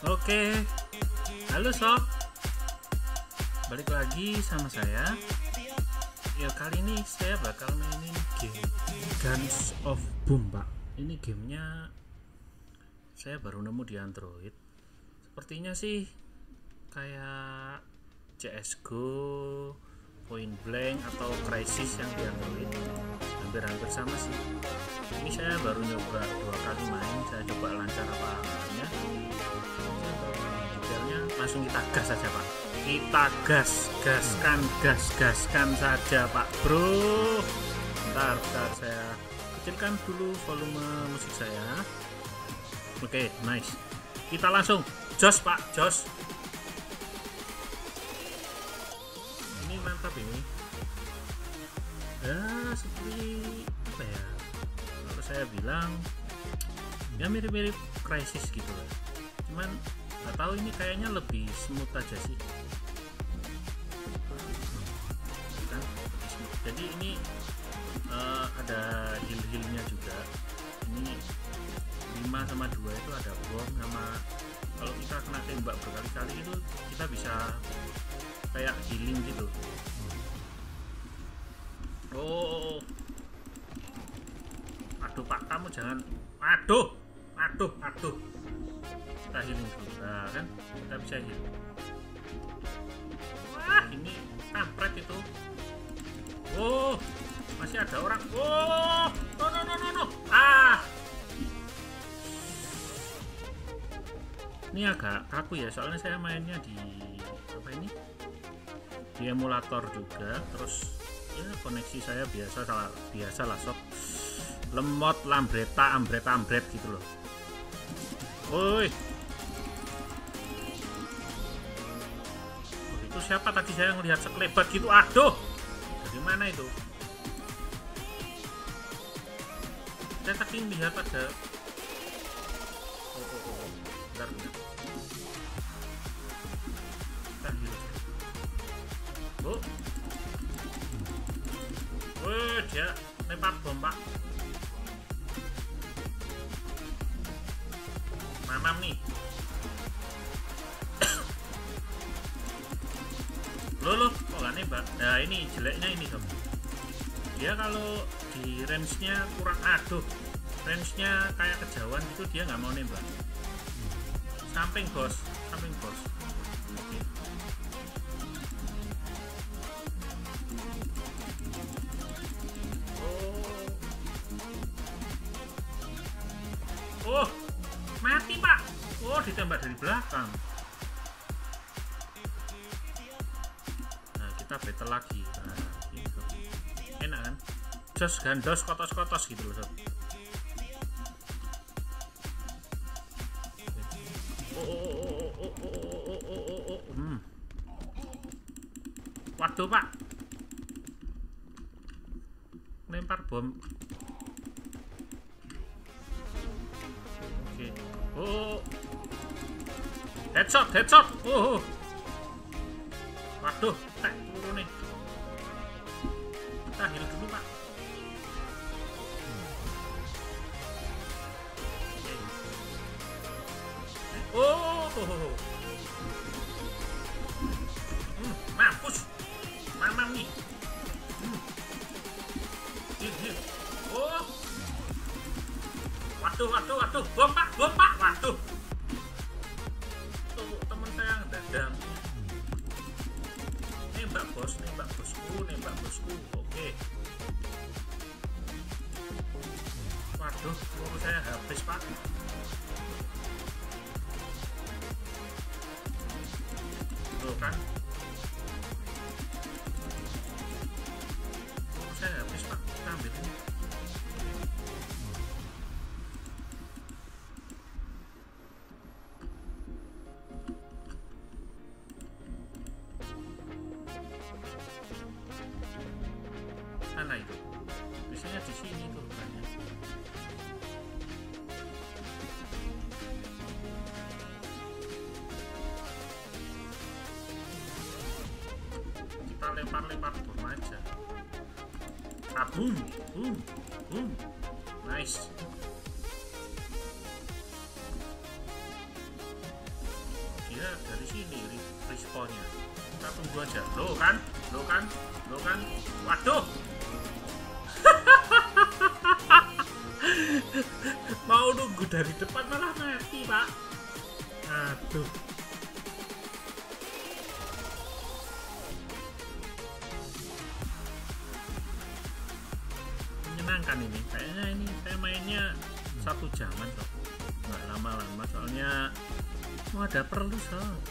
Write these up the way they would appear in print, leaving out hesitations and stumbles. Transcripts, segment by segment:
Oke, halo sob, balik lagi sama saya. Ya kali ini saya bakal mainin game Guns of Boom, Pak. Ini gamenya saya baru nemu di Android. Sepertinya sih kayak CSGO, Point Blank atau Crysis yang di Android. Hampir-hampir sama sih. Ini saya baru nyoba 2 kali main. Saya coba lancar apa enggaknya. Detailnya langsung kita gas saja, Pak. Kita gaskan saja, Pak Bro. Bentar saya kecilkan dulu volume musik saya. Oke, nice. Kita langsung jos, Pak, jos. Ini mantap ini. Ya, seperti apa ya? Kalau saya bilang ya mirip-mirip Crysis gitu lah. Cuman nggak tahu ini kayaknya lebih smooth aja sih. Kan? Jadi ini ada heal-healnya juga. Ini 5 sama 2 itu ada bom sama kalau kita kena tembak berkali-kali itu kita bisa kayak healing gitu. Oh, aduh Pak, kamu jangan, aduh, kita healing dulu, nah kan, kita bisa heal. Wah, ini kampret itu. Oh, masih ada orang. Oh, no. Ini agak kaku ya, soalnya saya mainnya di apa ini? Di emulator juga, terus ya koneksi saya biasa lah sob, lemot lambreta ambret gitu loh. Woi, itu siapa tadi saya ngelihat sekelebat gitu? Aduh, dari mana itu? Saya tadi melihat ada bentar. Kita heal. Oh, wih, dia lempar bom, Pak. Mamam nih. Loh, kok gak nembak? Nah, ini jeleknya ini, sob. Dia kalau di range-nya kurang, aduh, range-nya kayak kejauhan itu dia nggak mau nembak. Samping bos. Oke. Oh, mati Pak. Oh, ditembak dari belakang. Nah, kita battle lagi. Nah, gitu. Enak kan? Jos gandos kotos gitu loh, sob. Waduh, Pak. Lempar bom. Oke. Oh. Headshot. Oh. Waduh, turun nih. Kita heal dulu, Pak. Oh. Mampus. Mamam nih. Heal. Oh. Waduh. Bom Pak. Waduh. Tuh, teman saya ngedadam. Nembak bosku. Oke. Waduh, peluru saya habis, Pak. Tuh kan. Peluru saya habis, Pak. Kita ambil ini. Sana itu. Biasanya di sini tuh rupanya. Kita lempar bom aja. Boom. Nice. responnya. Kita tunggu aja. Lo kan. Waduh. Mau nunggu dari depan malah mati, Pak. Aduh. Menyenangkan ini. Kayaknya ini saya mainnya 1 jaman sob. Nggak lama-lama soalnya mau ada perlu sob.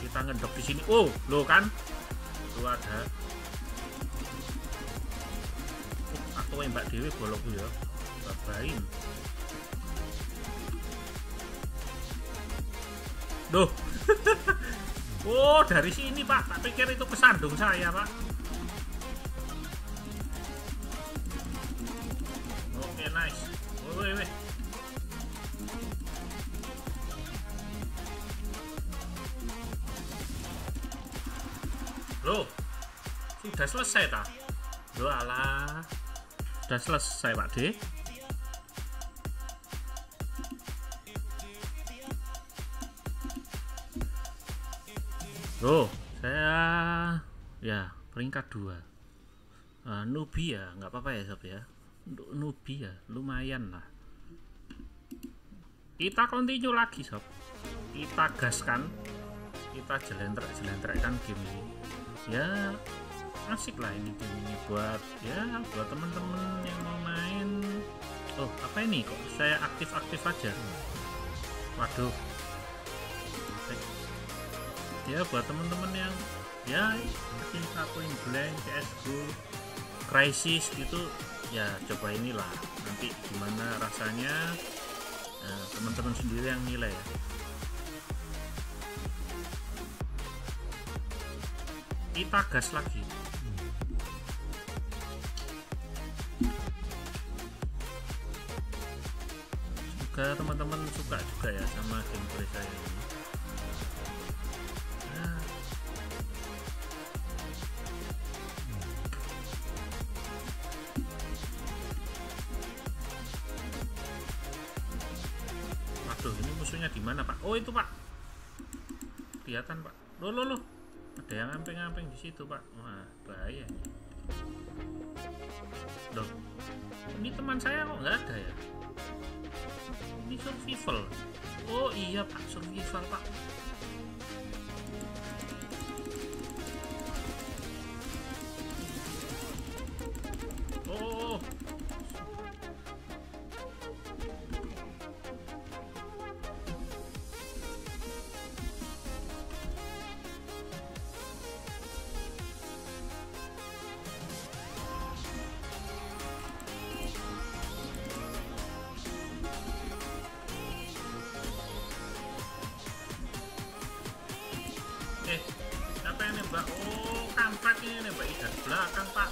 Kita ngedok di sini. Oh, lo kan? Tuh ada. Aku yang Mbak Dewi bolokku ya. Babain. Duh. Oh, dari sini, Pak. Tak pikir itu kesandung saya, Pak. Oke, nice. Woi. Loh, sudah selesai tak? Loh alah, sudah selesai Pak D. Loh, saya ya peringkat 2. Newbie ya, nggak apa-apa ya sob ya. Untuk newbie ya, lumayan lah. Kita continue lagi sob. Kita gaskan, kita jelentrekkan game ini. Ya asik lah ini game ini buat teman-teman yang mau main. Oh, apa ini kok saya aktif aja. Waduh. Ya buat teman-teman yang ya cinta Point Blank, CS:GO, Crysis gitu ya, coba inilah nanti gimana rasanya, teman-teman sendiri yang nilai ya. Kita gas lagi. Semoga teman-teman suka juga ya sama gameplay saya ini. Waduh, ini musuhnya di mana, Pak? Oh, itu, Pak. Kelihatan, Pak. Loh. Ada yang ngamping-ngamping di situ, Pak. Wah, bahaya nih. Loh, ini teman saya kok nggak ada ya? Ini survival. Oh iya, Pak, survival, Pak. Oh. Siapa yang nembak? Oh, kampret ini nembak dari belakang, Pak.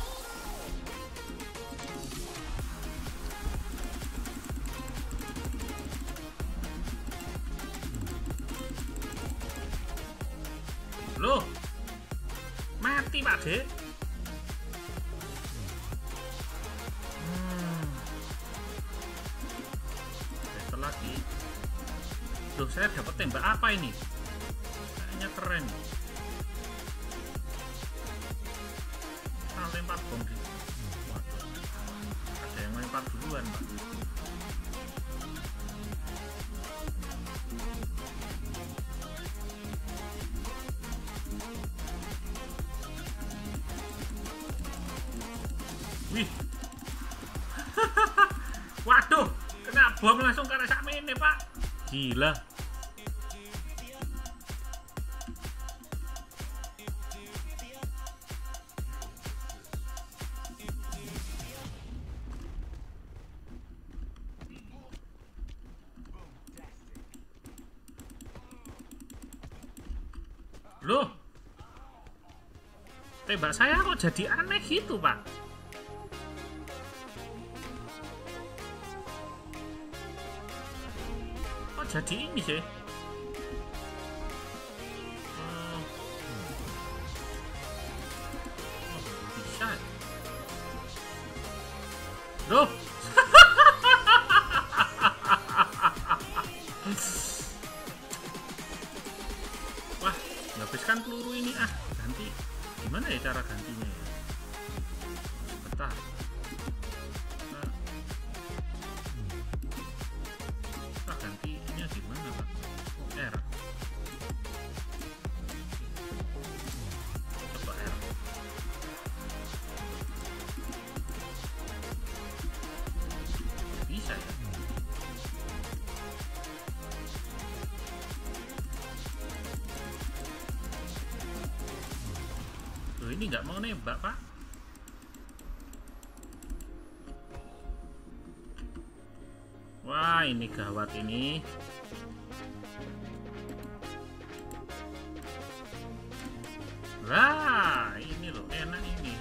Loh, mati Pak D. Better lagi. Loh, saya dapat tembak apa ini? Kayaknya keren. Lempar bom di. Waduh, ada yang lempar duluan, Pak. Wih. Waduh, kena bom langsung ke resak ini, Pak. Gila. Loh, tembak saya kok jadi aneh gitu, Pak. Kok jadi ini sih? Oh, bisa. Loh. Ganti gimana ya cara gantinya ya? Bentar. Gantinya gimana Pak? R. Coba R. Bisa ya? Loh, ini nggak mau nembak Pak. Wah, ini gawat ini. Wah, ini loh enak ini.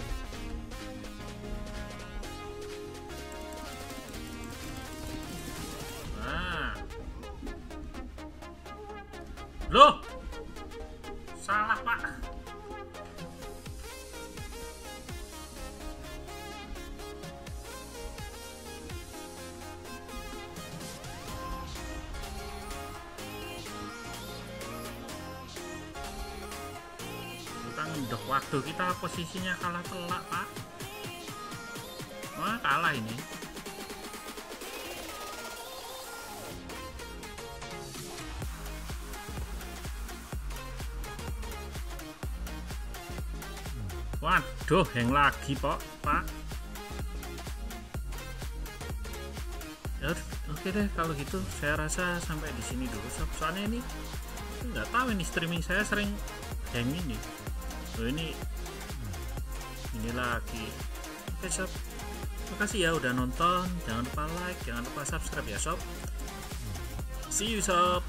Wah. Loh. Salah, Pak. Untuk waktu kita posisinya kalah telak Pak. Wah, kalah ini. Waduh, hang lagi Pak. Oke deh kalau gitu saya rasa sampai di sini dulu soalnya ini nggak tahu ini streaming saya sering hang ini. Oh, ini lagi. Oke sob, makasih ya udah nonton, jangan lupa like, jangan lupa subscribe ya sob. See you sob.